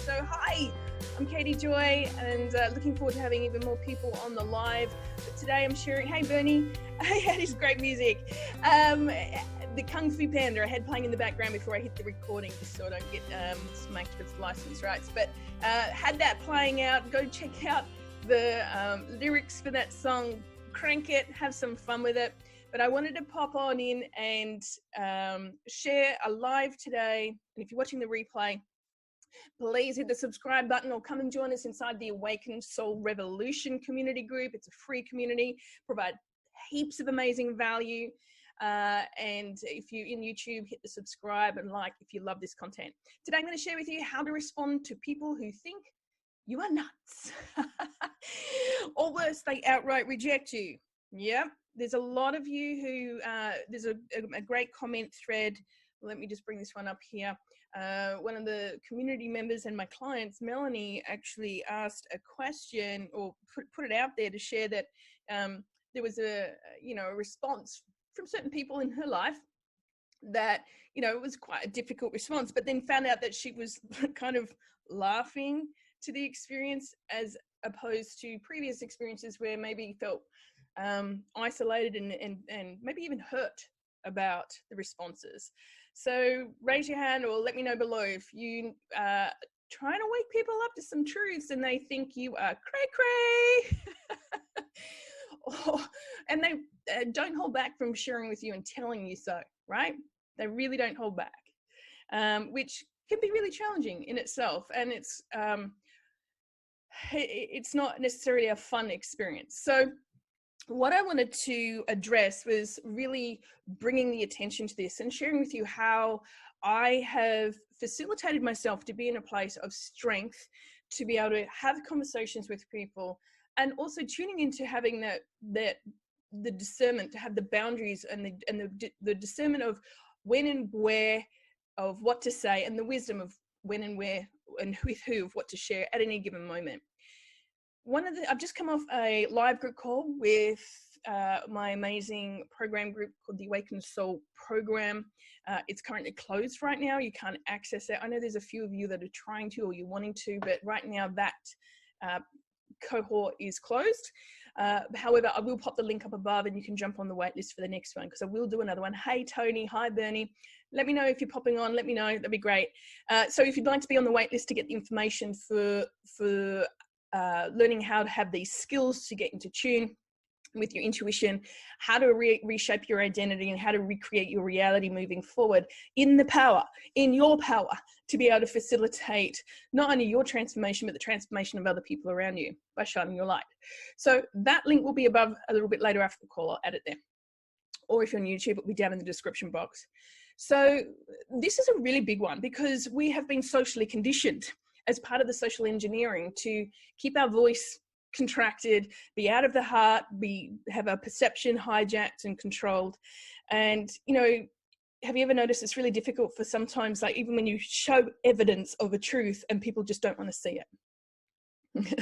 So hi, I'm Katie Joy, and looking forward to having even more people on the live. But today I'm sharing, hey Bernie, that is great music. The Kung Fu Panda I had playing in the background before I hit the recording, just so I don't get smacked with license rights. But had that playing out. Go check out the lyrics for that song, crank it, have some fun with it. But I wanted to pop on in and share a live today. And if you're watching the replay, please hit the subscribe button or come and join us inside the Awakened Soul Revolution community group. It's a free community, provide heaps of amazing value. And if you're in YouTube, hit the subscribe and like if you love this content. Today, I'm going to share with you how to respond to people who think you are nuts. Or worse, they outright reject you. Yep. There's a lot of you who, there's a great comment thread. Let me just bring this one up here. One of the community members and my clients, Melanie, actually asked a question or put it out there to share that there was a response from certain people in her life that, it was quite a difficult response, but then found out that she was kind of laughing to the experience as opposed to previous experiences where maybe felt isolated and maybe even hurt about the responses. So raise your hand or let me know below if you trying to wake people up to some truths and they think you are cray cray. And they don't hold back from sharing with you and telling you so, right? They really don't hold back, which can be really challenging in itself. And it's not necessarily a fun experience. So what I wanted to address was really bringing the attention to this and sharing with you how I have facilitated myself to be in a place of strength, to be able to have conversations with people, and also tuning into having the discernment to have the boundaries and the discernment of when and where of what to say, and the wisdom of when and where and with who of what to share at any given moment. I've just come off a live group call with my amazing program group called the Awakened Soul Program. It's currently closed right now. You can't access it. I know there's a few of you that are trying to or you're wanting to, but right now that cohort is closed. However, I will pop the link up above and you can jump on the wait list for the next one because I will do another one. Hey, Tony. Hi, Bernie. Let me know if you're popping on. Let me know. That'd be great. So if you'd like to be on the wait list to get the information for learning how to have these skills to get into tune with your intuition, how to reshape your identity and how to recreate your reality moving forward in your power to be able to facilitate not only your transformation, but the transformation of other people around you by shining your light. So that link will be above a little bit later after the call. I'll add it there. Or if you're on YouTube, it'll be down in the description box. So this is a really big one because we have been socially conditioned as part of the social engineering to keep our voice contracted, be out of the heart, have our perception hijacked and controlled. And, have you ever noticed it's really difficult for sometimes, like even when you show evidence of a truth and people just don't want to see it?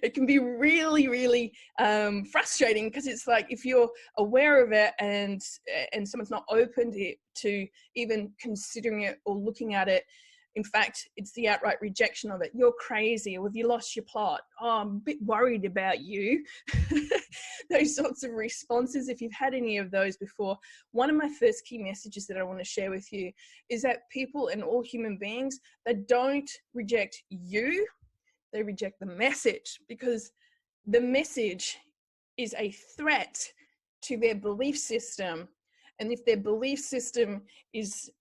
It can be really, really frustrating because it's like if you're aware of it and someone's not open to even considering it or looking at it. In fact, it's the outright rejection of it. You're crazy, or have you lost your plot? Oh, I'm a bit worried about you. Those sorts of responses, if you've had any of those before, one of my first key messages that I want to share with you is that people and all human beings, they don't reject you, they reject the message, because the message is a threat to their belief system. And if their belief system is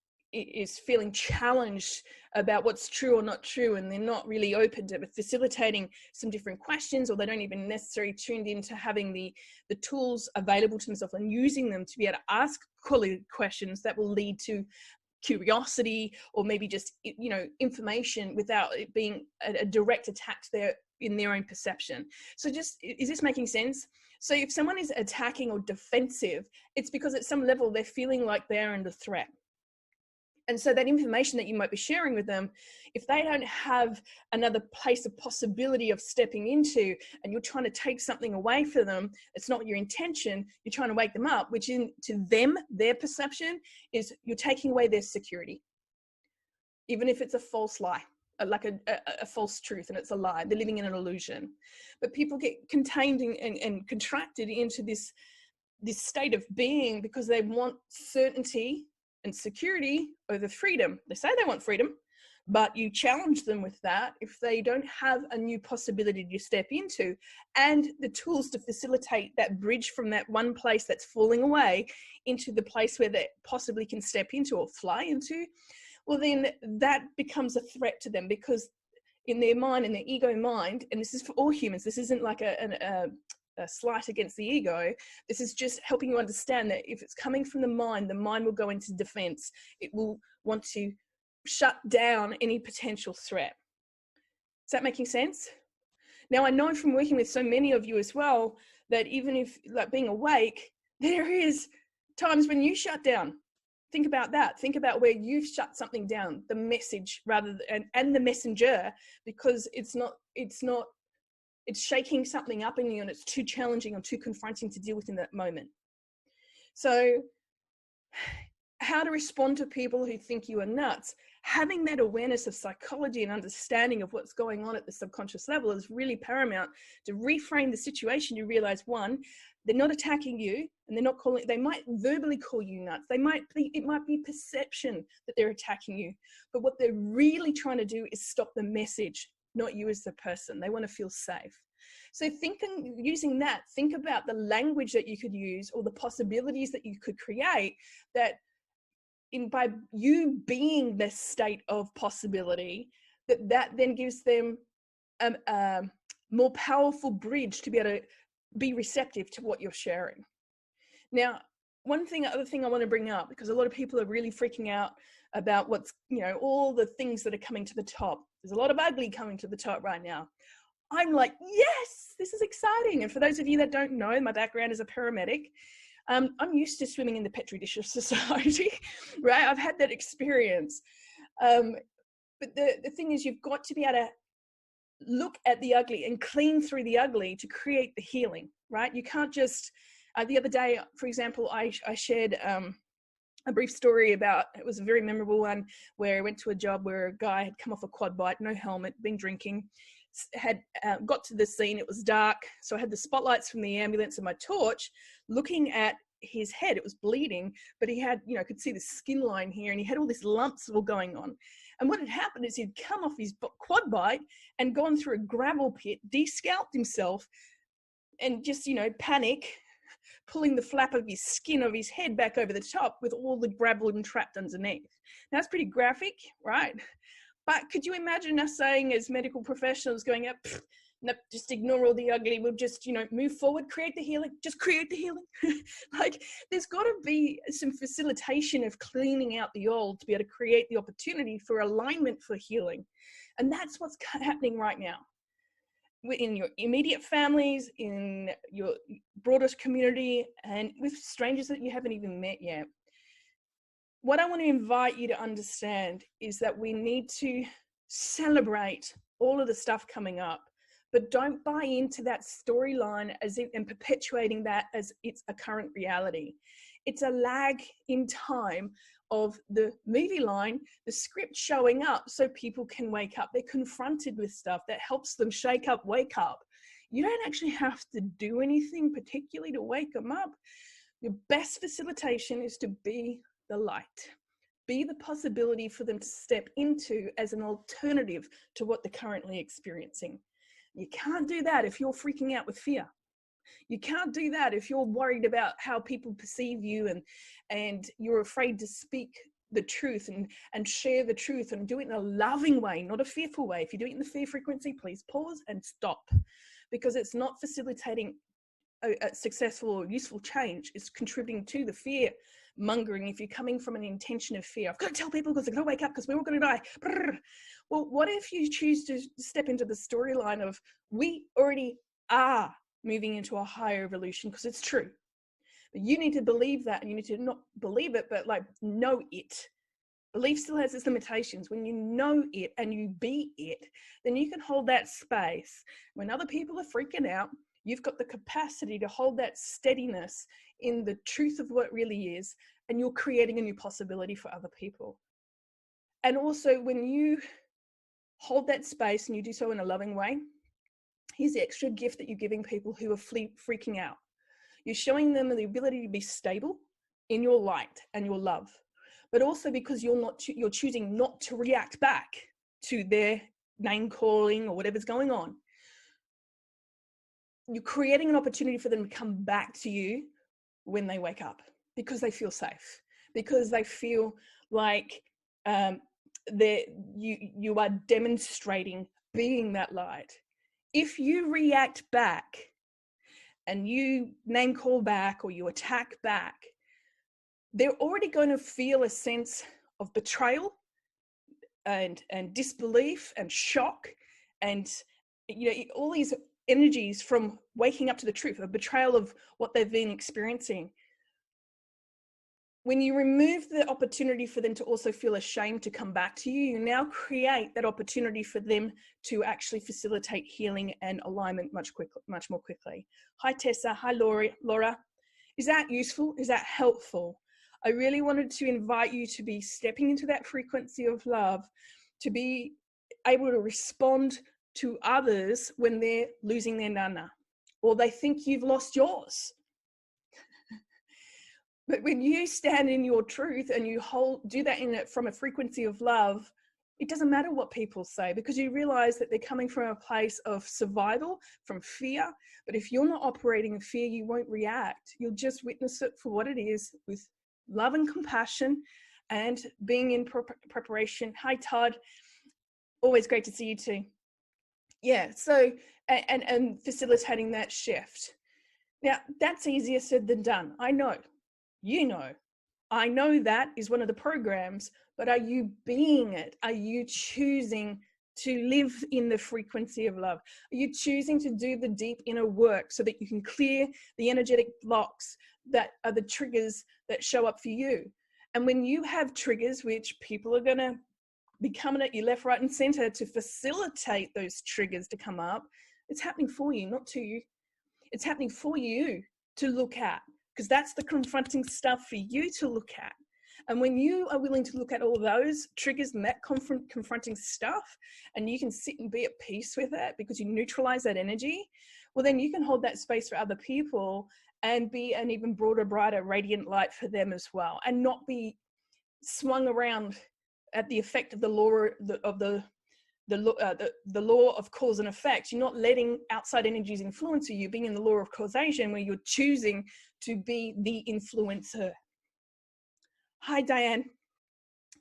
feeling challenged about what's true or not true, and they're not really open to facilitating some different questions, or they don't even necessarily tuned into having the tools available to themselves and using them to be able to ask quality questions that will lead to curiosity or maybe just information without it being a direct attack in their own perception. So is this making sense? So if someone is attacking or defensive, it's because at some level they're feeling like they're under threat. And so that information that you might be sharing with them, if they don't have another place of possibility of stepping into, and you're trying to take something away from them, it's not your intention, you're trying to wake them up, which to them, their perception is you're taking away their security, even if it's a false lie. a false truth, and it's a lie. They're living in an illusion. But people get contained and contracted into this state of being because they want certainty and security over freedom. They say they want freedom, but you challenge them with that if they don't have a new possibility to step into and the tools to facilitate that bridge from that one place that's falling away into the place where they possibly can step into or fly into. Well, then that becomes a threat to them, because in their mind, in their ego mind, and this is for all humans, this isn't like a slight against the ego. This is just helping you understand that if it's coming from the mind will go into defense. It will want to shut down any potential threat. Is that making sense? Now, I know from working with so many of you as well, that even if, like, being awake, there is times when you shut down. Think about that. Think about where you've shut something down, the message rather than, and the messenger, because it's shaking something up in you and it's too challenging or too confronting to deal with in that moment. So how to respond to people who think you are nuts, having that awareness of psychology and understanding of what's going on at the subconscious level is really paramount to reframe the situation. You realize, one, they're not attacking you, and they're not calling, they might verbally call you nuts. It might be perception that they're attacking you, but what they're really trying to do is stop the message, not you as the person. They want to feel safe. So using that, think about the language that you could use or the possibilities that you could create that by you being this state of possibility, that then gives them a more powerful bridge to be able to be receptive to what you're sharing. Now, other thing I want to bring up, because a lot of people are really freaking out about what's, all the things that are coming to the top. There's a lot of ugly coming to the top right now. I'm like, yes, this is exciting. And for those of you that don't know, my background is a paramedic. I'm used to swimming in the Petri dish of society, right? I've had that experience. But the thing is, you've got to be able to look at the ugly and clean through the ugly to create the healing, right? You can't just, the other day, for example, I shared a brief story about, it was a very memorable one, where I went to a job where a guy had come off a quad bike, no helmet, been drinking, had got to the scene. It was dark, so I had the spotlights from the ambulance and my torch looking at his head. It was bleeding, but he had, could see the skin line here, and he had all these lumps all going on. And what had happened is he'd come off his quad bike and gone through a gravel pit, de-scalped himself, and just, panic, pulling the flap of his skin of his head back over the top with all the gravel entrapped underneath. Now, that's pretty graphic, right? But could you imagine us saying, as medical professionals, going up, nope, just ignore all the ugly, we'll just, move forward, create the healing, just create the healing. Like, there's got to be some facilitation of cleaning out the old to be able to create the opportunity for alignment for healing. And that's what's happening right now. In your immediate families, in your broadest community, and with strangers that you haven't even met yet. What I want to invite you to understand is that we need to celebrate all of the stuff coming up, but don't buy into that storyline and perpetuating that as it's a current reality. It's a lag in time of the movie line, the script showing up so people can wake up. They're confronted with stuff that helps them shake up, wake up. You don't actually have to do anything particularly to wake them up. Your best facilitation is to be the light. Be the possibility for them to step into as an alternative to what they're currently experiencing. You can't do that if you're freaking out with fear. You can't do that if you're worried about how people perceive you and you're afraid to speak the truth and share the truth and do it in a loving way, not a fearful way. If you do it in the fear frequency, please pause and stop, because it's not facilitating a successful or useful change. It's contributing to the fear mongering. If you're coming from an intention of fear, I've got to tell people because they're going to wake up because we're all going to die. Well, what if you choose to step into the storyline of we already are moving into a higher evolution, because it's true. But you need to believe that, and you need to not believe it, but like know it. Belief still has its limitations. When you know it and you be it, then you can hold that space. When other people are freaking out, you've got the capacity to hold that steadiness in the truth of what really is, and you're creating a new possibility for other people. And also, when you hold that space, and you do so in a loving way. Here's the extra gift that you're giving people who are freaking out. You're showing them the ability to be stable in your light and your love, but also because you're choosing not to react back to their name calling or whatever's going on. You're creating an opportunity for them to come back to you when they wake up, because they feel safe, because they feel like you are demonstrating being that light. If you react back and you name call back or you attack back, they're already going to feel a sense of betrayal and disbelief and shock, and all these energies from waking up to the truth, a betrayal of what they've been experiencing. When you remove the opportunity for them to also feel ashamed to come back to you, you now create that opportunity for them to actually facilitate healing and alignment much more quickly. Hi, Tessa. Hi, Laura. Is that useful? Is that helpful? I really wanted to invite you to be stepping into that frequency of love, to be able to respond to others when they're losing their nana, or they think you've lost yours. But when you stand in your truth and you do that from a frequency of love, it doesn't matter what people say, because you realize that they're coming from a place of survival, from fear. But if you're not operating in fear, you won't react. You'll just witness it for what it is, with love and compassion and being in preparation. Hi, Todd. Always great to see you too. Yeah, so, and facilitating that shift. Now, that's easier said than done. I know. You know, I know that is one of the programs, but are you being it? Are you choosing to live in the frequency of love? Are you choosing to do the deep inner work so that you can clear the energetic blocks that are the triggers that show up for you? And when you have triggers, which people are going to be coming at you left, right, and center to facilitate those triggers to come up, it's happening for you, not to you. It's happening for you to look at, because that's the confronting stuff for you to look at. And when you are willing to look at all those triggers and that confronting stuff, and you can sit and be at peace with it because you neutralize that energy, well, then you can hold that space for other people and be an even broader, brighter, radiant light for them as well, and not be swung around at the effect of the law the law of cause and effect. You're not letting outside energies influence you. You're being in the law of causation, where you're choosing to be the influencer. Hi, Diane.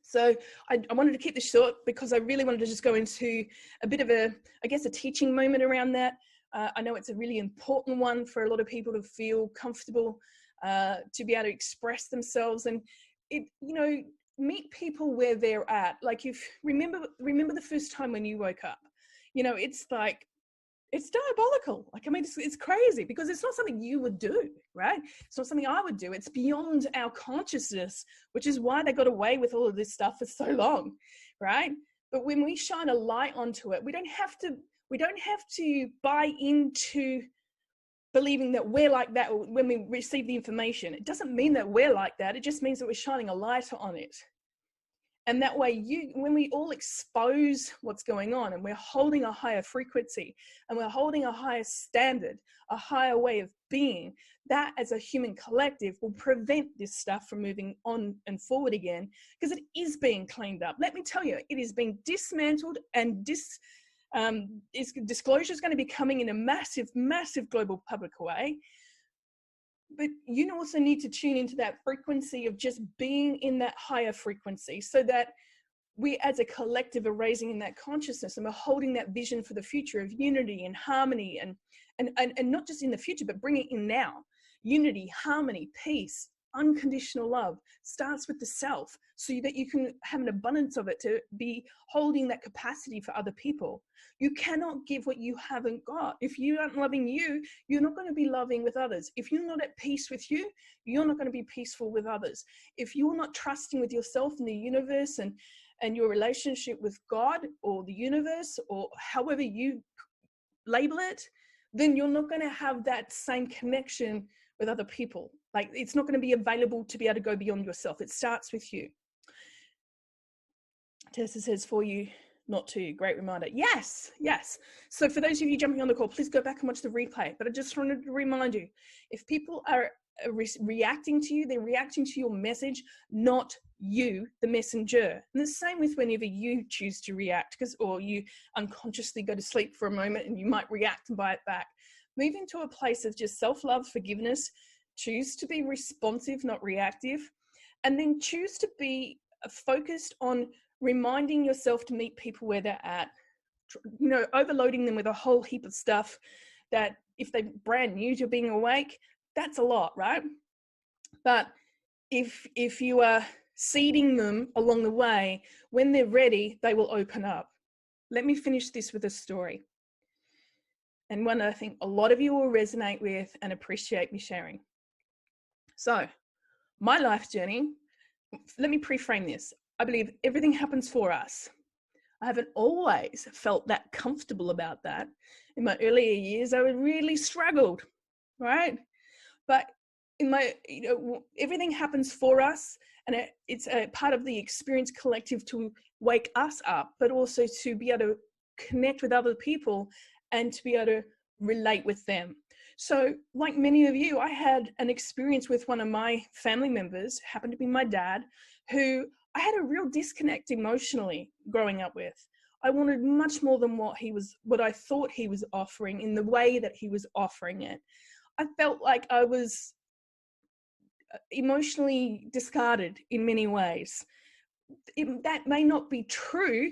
So I wanted to keep this short because I really wanted to just go into a bit of a teaching moment around that. I know it's a really important one for a lot of people to feel comfortable, to be able to express themselves, and meet people where they're at. Like, if remember the first time when you woke up, it's like, it's diabolical. Like, I mean, it's crazy, because it's not something you would do, right? It's not something I would do. It's beyond our consciousness, which is why they got away with all of this stuff for so long, right? But when we shine a light onto it, we don't have to buy into believing that we're like that when we receive the information. It doesn't mean that we're like that. It just means that we're shining a light on it. And that way, when we all expose what's going on, and we're holding a higher frequency, and we're holding a higher standard, a higher way of being, that as a human collective will prevent this stuff from moving on and forward again, because it is being cleaned up. Let me tell you, it is being dismantled, and disclosure is going to be coming in a massive, massive global public way. But you also need to tune into that frequency of just being in that higher frequency, so that we as a collective are raising in that consciousness, and we're holding that vision for the future of unity and harmony, and not just in the future, but bring it in now. Unity, harmony, peace, unconditional love starts with the self, so that you can have an abundance of it to be holding that capacity for other people. You cannot give what you haven't got. If you aren't loving you, you're not going to be loving with others. If you're not at peace with you, you're not going to be peaceful with others. If you're not trusting with yourself and the universe, and your relationship with God or the universe, or however you label it, then you're not going to have that same connection with other people. Like, it's not going to be available to be able to go beyond yourself. It starts with you. Tessa says, for you, not to. Great reminder. Yes. So for those of you jumping on the call, please go back and watch the replay. But I just wanted to remind you, if people are reacting to you, they're reacting to your message, not you, the messenger. And the same with whenever you choose to react, or you unconsciously go to sleep for a moment and you might react and buy it back. Move into a place of just self-love, forgiveness, choose to be responsive, not reactive, and then choose to be focused on reminding yourself to meet people where they're at. Overloading them with a whole heap of stuff that if they're brand new to being awake, that's a lot, right? But if you are seeding them along the way, when they're ready, they will open up. Let me finish this with a story, and one I think a lot of you will resonate with and appreciate me sharing. So, my life journey, let me pre-frame this. I believe everything happens for us. I haven't always felt that comfortable about that. In my earlier years, I really struggled, right? But in my, everything happens for us, and it's a part of the Experience Collective to wake us up, but also to be able to connect with other people and to be able to relate with them. So like many of you, I had an experience with one of my family members, happened to be my dad, who I had a real disconnect emotionally growing up with. I wanted much more than what I thought he was offering in the way that he was offering it. I felt like I was emotionally discarded in many ways. That may not be true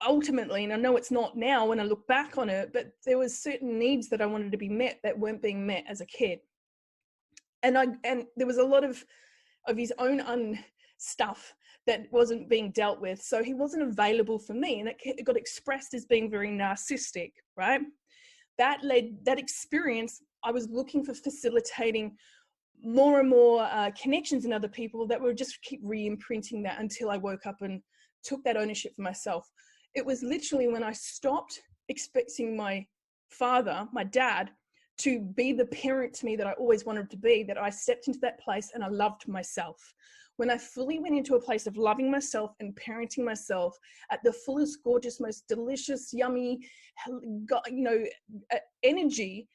ultimately, and I know it's not now when I look back on it, but there was certain needs that I wanted to be met that weren't being met as a kid. And there was a lot of his own stuff that wasn't being dealt with. So he wasn't available for me, and it got expressed as being very narcissistic, right? That experience, I was looking for facilitating more and more connections in other people that would just keep re-imprinting that until I woke up and took that ownership for myself. It was literally when I stopped expecting my father, my dad, to be the parent to me that I always wanted to be, that I stepped into that place and I loved myself. When I fully went into a place of loving myself and parenting myself at the fullest, gorgeous, most delicious, yummy, energy,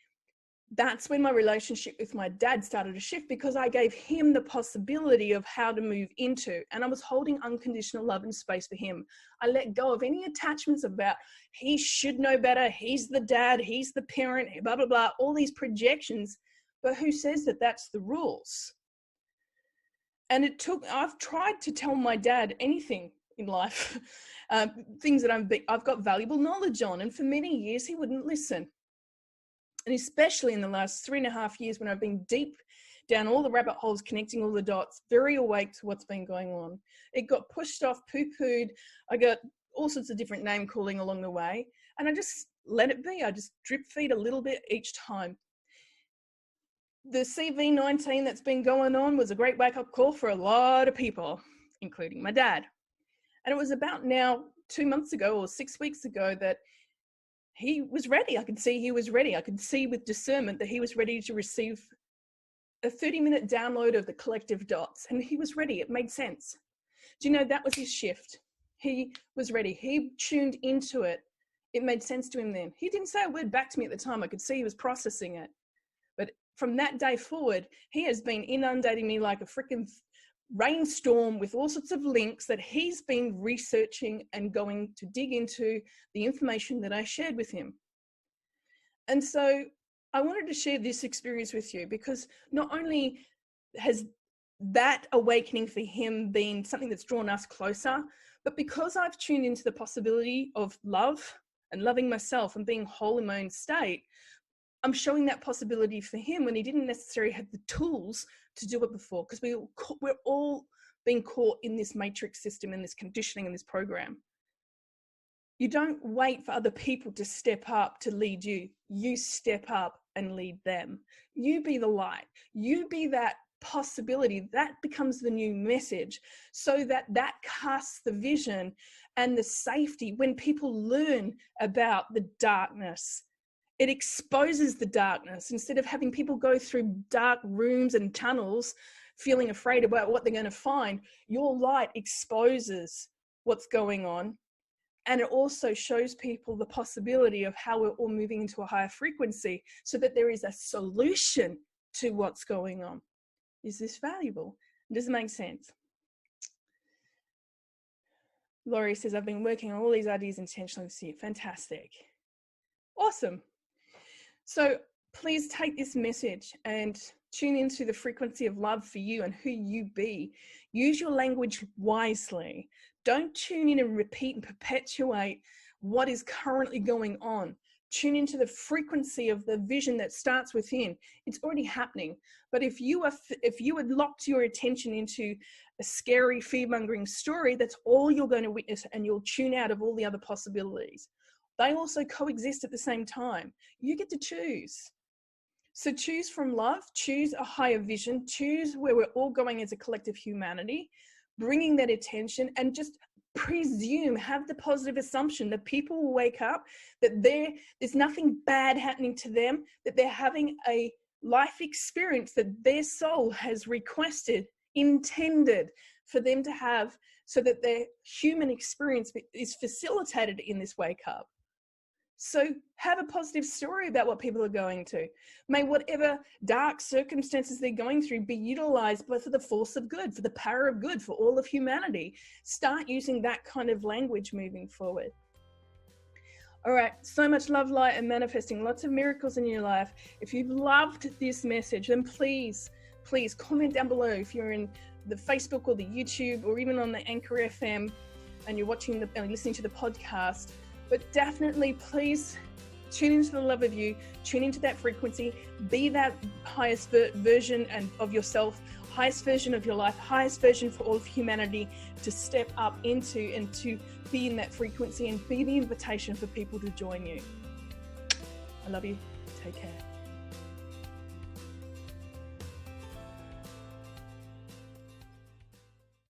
that's when my relationship with my dad started to shift, because I gave him the possibility of how to move into, and I was holding unconditional love and space for him. I let go of any attachments about he should know better, he's the dad, he's the parent, blah, blah, blah, all these projections. But who says that that's the rules? And I've tried to tell my dad anything in life, things that I've got valuable knowledge on, and for many years he wouldn't listen. And especially in the last 3.5 years, when I've been deep down all the rabbit holes, connecting all the dots, very awake to what's been going on, it got pushed off, poo-pooed. I got all sorts of different name calling along the way, and I just let it be. I just drip feed a little bit each time. The CV19 that's been going on was a great wake-up call for a lot of people, including my dad. And it was about now 2 months ago or 6 weeks ago that he was ready. I could see he was ready. I could see with discernment that he was ready to receive a 30-minute download of the collective dots. And he was ready. It made sense. Do you know, that was his shift. He was ready. He tuned into it. It made sense to him then. He didn't say a word back to me at the time. I could see he was processing it. But from that day forward, he has been inundating me like a freaking rainstorm with all sorts of links that he's been researching and going to dig into the information that I shared with him. And so I wanted to share this experience with you, because not only has that awakening for him been something that's drawn us closer, but because I've tuned into the possibility of love and loving myself and being whole in my own state, I'm showing that possibility for him when he didn't necessarily have the tools to do it before, because we're all being caught in this matrix system, in this conditioning, in this program. You don't wait for other people to step up to lead you. You step up and lead them. You be the light. You be that possibility. That becomes the new message, so that casts the vision and the safety. When people learn about the darkness, it exposes the darkness. Instead of having people go through dark rooms and tunnels feeling afraid about what they're going to find, your light exposes what's going on And it also shows people the possibility of how we're all moving into a higher frequency so that there is a solution to what's going on. Is this valuable? Does it make sense? Laurie says, I've been working on all these ideas intentionally this year. Fantastic. Awesome. So please take this message and tune into the frequency of love for you and who you be. Use your language wisely. Don't tune in and repeat and perpetuate what is currently going on. Tune into the frequency of the vision that starts within. It's already happening. But if you had locked your attention into a scary, fear-mongering story, that's all you're going to witness, and you'll tune out of all the other possibilities. They also coexist at the same time. You get to choose. So choose from love, choose a higher vision, choose where we're all going as a collective humanity, bringing that attention, and just presume, have the positive assumption that people will wake up, that there's nothing bad happening to them, that they're having a life experience that their soul has requested, intended for them to have, so that their human experience is facilitated in this wake up. So have a positive story about what people are going to. May whatever dark circumstances they're going through be utilized for the force of good, for the power of good, for all of humanity. Start using that kind of language moving forward. All right, so much love, light, and manifesting. Lots of miracles in your life. If you've loved this message, then please comment down below. If you're in the Facebook or the YouTube or even on the Anchor FM and you're watching and listening to the podcast, but definitely please tune into the love of you, tune into that frequency, be that highest version of yourself, highest version of your life, highest version for all of humanity to step up into and to be in that frequency and be the invitation for people to join you. I love you. Take care.